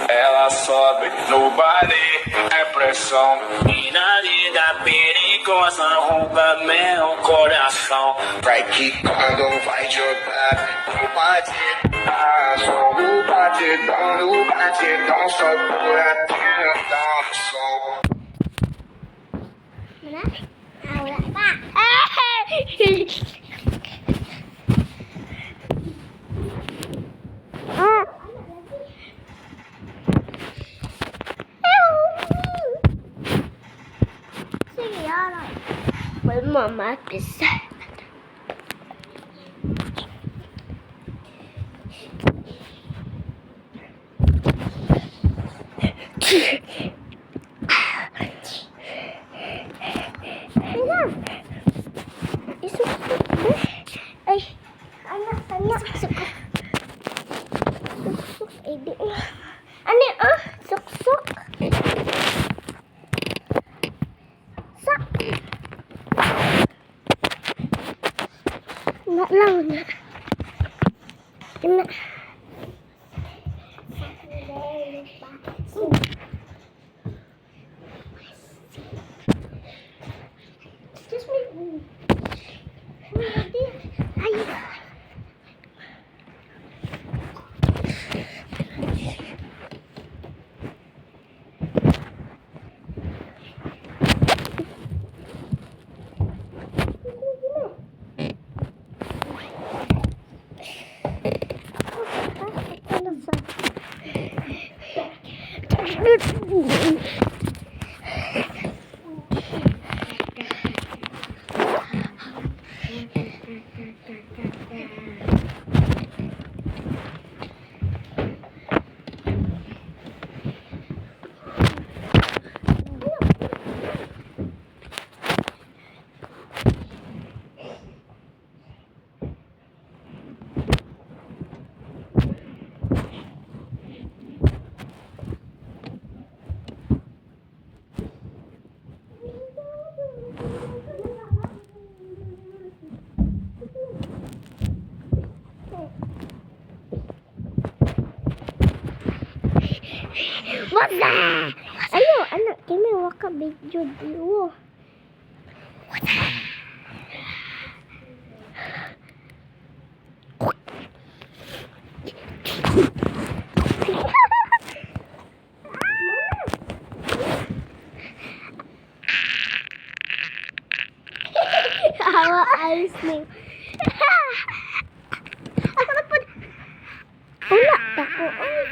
ela sobe no baile, é pressão. Mina linda, perigosa, rouba meu coração. Vai quicando, vai jogar no batidão, no batidão, só por aqui dá um som. Wala pa. Sige, alright. Well, mama, pisa. Ay, anak, suksok. Suksok, edi. Ano, suksok. Sak. Nak lang na. Kena. Excuse me. Ayo. Wala! Ayo, anak, kimi waka video dulu. Wala! Hawa ayos nih.